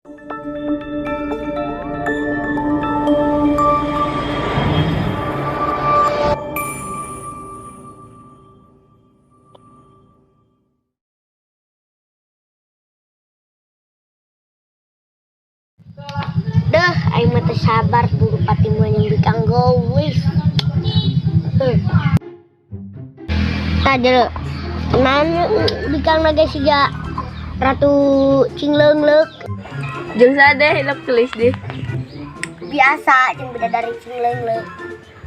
Dah, aing mah teu sabar buru patimuan yang bikang gowis. Tadi nanya bikang naga siga Ratu Cingleungleuk. Jeung sadeh hilap tulis deh. Biasa jeung beda dari Cingleungleuk.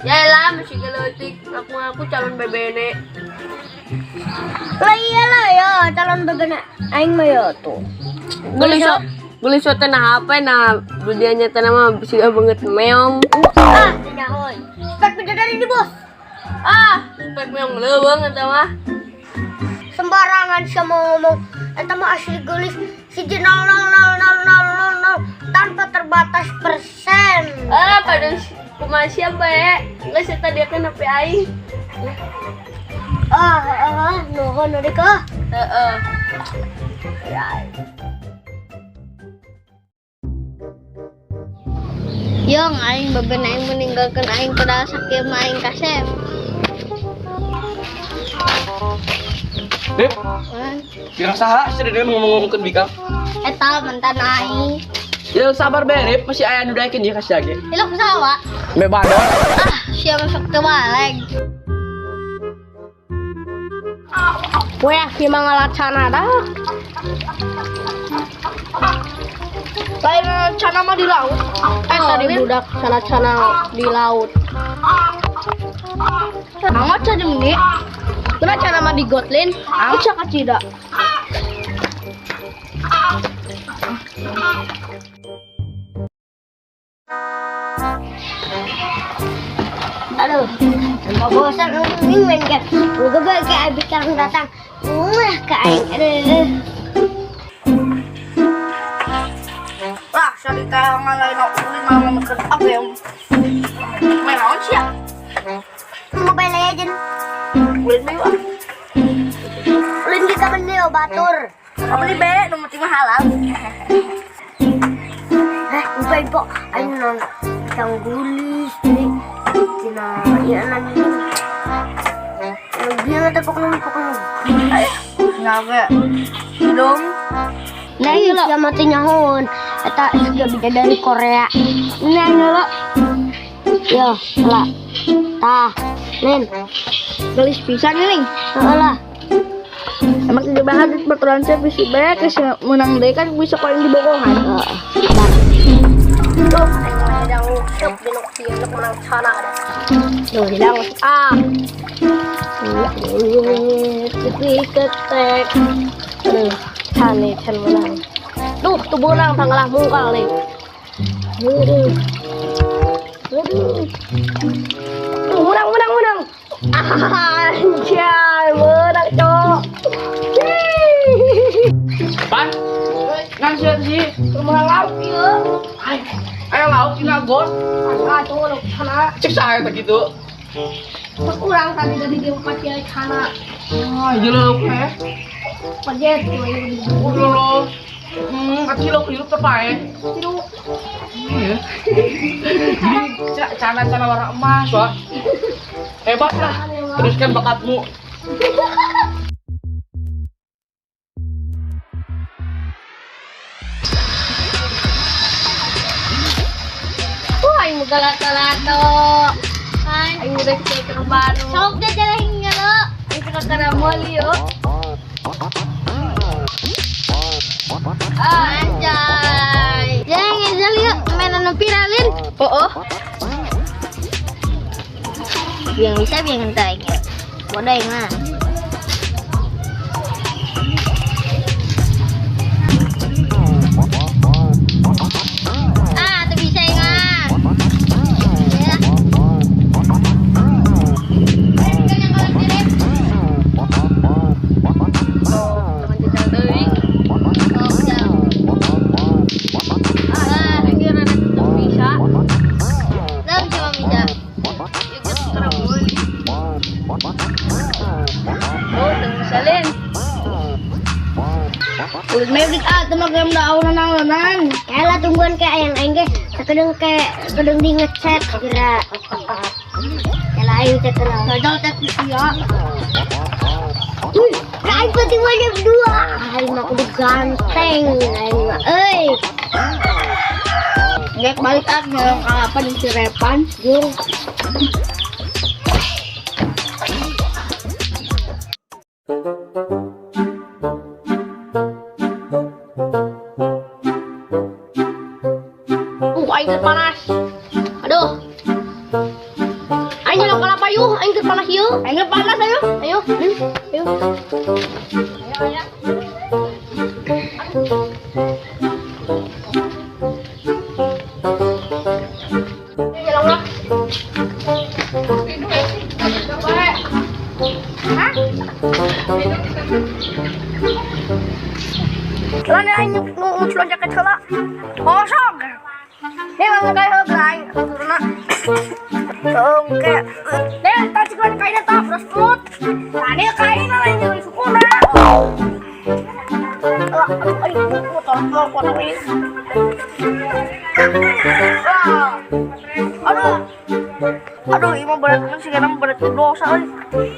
Yaelah masih geleutik ngaku-ngaku calon bebene. Lah iyalah ya calon bebena aing mah ya tuh. Gelis teh nah apa nah budianya teh mah siga banget meong. Ah, nyahoy. Spek beda dari ini, Bos. Spek meong leuweung eta mah. Sembarangan sama ngomong. Eta mah asli gelis siji 0000000 tanpa terbatas persen. Pada kumaha sia bae. Geus eta dia kan HP aing. Nuhun Dik. Heeh. Yang aing beben aing meninggalkan aing pada sakieu mah aing kasep. Dep, kira saha sih dia ngomong-ngomongkeun bikang? Eta mantan aing. Ya sabar be, Dep, masih aya nu daekeun dia kasih lagi. Hilap sawa. Be bador. Sia masuk teu baleg. Weh, kieu mah ngalacana dah. Lain cana mah di laut. Tadi budak cana-cana di laut. Mama cana meni. Kena cana mah di Gotlin. Aku cakap cida. Aduh, tambah bosan nih main game. Moga bae abis kang datang. Ka aing. Aduh. Lah, sarita ngalain aku malah meken apa yang main naon sih ya? Mobile Legend. Ulin bae wah. Ulin kita meneo batur. Apa nih be, nu penting mah halal. Ibu, aing non yang gulis jadi cina ya nanti. Dia nggak pokoknya. Ngawe. Dong. Nah, iya mati nyahon. Eta juga beda dari Korea. Nah, lo. Yo, lah. Tah, Lin. Gelis pisan nih. Lah. Emang tidak banget baturan saya bisa baik menang deh kan bisa paling di bokongan. Tuh, ada ngusuk di nokti untuk menang sana ada. Tuh, hilang. Tapi ketek. Cane can menang. Tuh menang tanggalah mungkal nih. Tuh menang. Anjay, menang cok. Pan? Ngasih sih Rumah laut ya. ayo laut tinggal gon. Tuh lo sana. Cek saya tak gitu. Kurang tadi dari dia pakai sana. Jelek Pajet tuh yang udah lo. Kecil hidup terpae. Iya. Jadi cana-cana warna emas, wah. Hebat lah. Teruskan bakatmu. Aing mau galato. Aing udah kita baru. Sok deh jalan hingga lo. Aing kita kena mall yuk. Anjay. Jangan ngejal yuk mainan viralin. Oh. Yang bisa yang entai yuk. Bodoh yang mah. Tuh bisa yang mah. Ya. Kan yang kalau kirim. Teman kita teuing. Ini rada tetep bisa. Lah cuma bisa. Ikut kena mall. leunang-leunang. Elah tungguan kayak yang aing ge kadang di ngechat kira. Elah aing teh kenal. Gajal teh sia. Aing tiba jam 2. Aing mah kudu ganteng aing mah. Euy. Gek balik ngelong kalapan di Cirepan. Jung. Aing keur panas. Aduh. Aing ngelong kalapa yuk, aing keur panas yuk. Aing keur panas ayo. Ayo. Ayo. Ayo. Lan aing nguculon jaket heula. Kosong. Nih langsung kayak heula aing turuna. Tongke. Nih taciklan kainna tah terus mut. Tadi kainna lain jeung sukuna. Aduh, motor kuat ini. Aduh, ini mah berat sih karena berat dosa euy.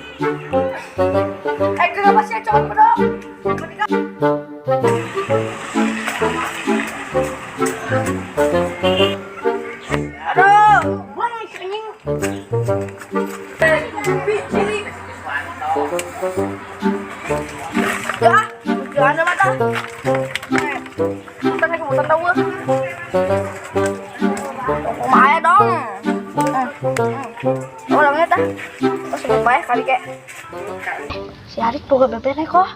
Kenapa sih coba bedok? Aduh, buang anjing. Ya, jangan mata. Kita tahu. Lumayan dong. Orangnya tah. Terus bae kali kek. Si Arik boga bebene kok.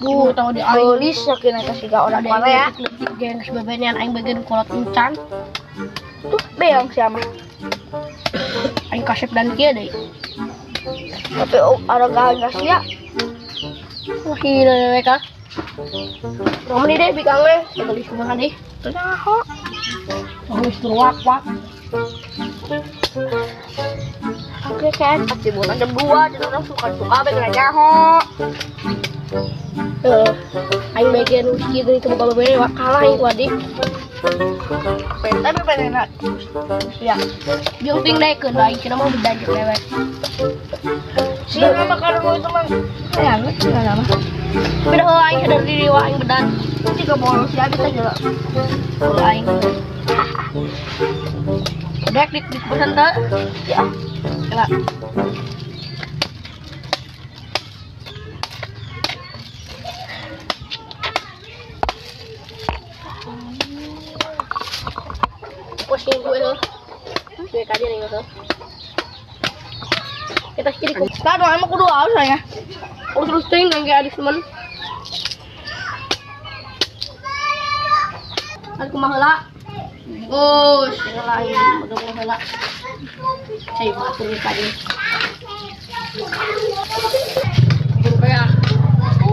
Bu, tahu di Alis sakeun eta siga orang Korea. Letik gengs bebenean aing bagian kolot encan. Tuh beong sia mah. Aing kasep dan kieu deui. Tapi ada gak sia. Wah, hina mereka. Nomor deh bikang we. Beli semua deh. Tenang kok. Wis tuak-wak. Oke kan, pasti bulan jam 2 dan orang suka-suka pengen nyaho. Aing bagian uski dari ke buka bebene wak kalah aing wadi. Tapi pengen nak. Ya. Jeung ping daekeun da aing cenah mah bedan jeung lewet. Sih bakal mau teman. Ya, enggak nama. Beda heuh aing sadar diri wa aing bedan. Jika bolos ya bisa juga. Heuh aing. Dek dik pesan teh. Ya. Elah. Posting gue tuh. Gue kaji nih tuh. Kita kiri ku. Tadi emang kudu aus ya. Terus ting nang kayak adis teman. Aku mah heula. Gus, heula ini udah heula. Cai batur kaji. Supaya anjay.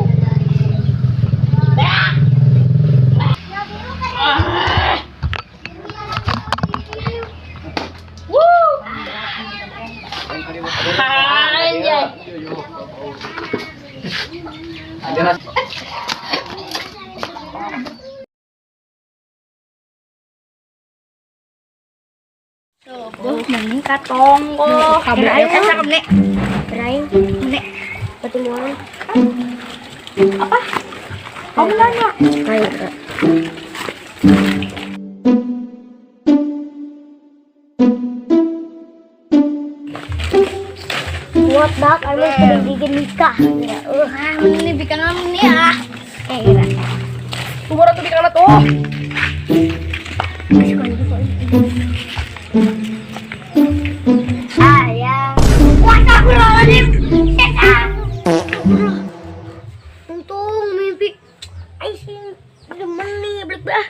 Mending katong kok. Kabel Ayo ayo. cakap nek. Keraing. Nek. Pertemuan. Apa? Kamu nanya. Ayo. Buat dak, ayo sudah bikin nikah. Ini bikin amin ya. Kira. Tunggu ratu bikin tuh. Ayah. Astagfirullahaladzim. Untung mimpi. Aisyah demen nih, balik dah.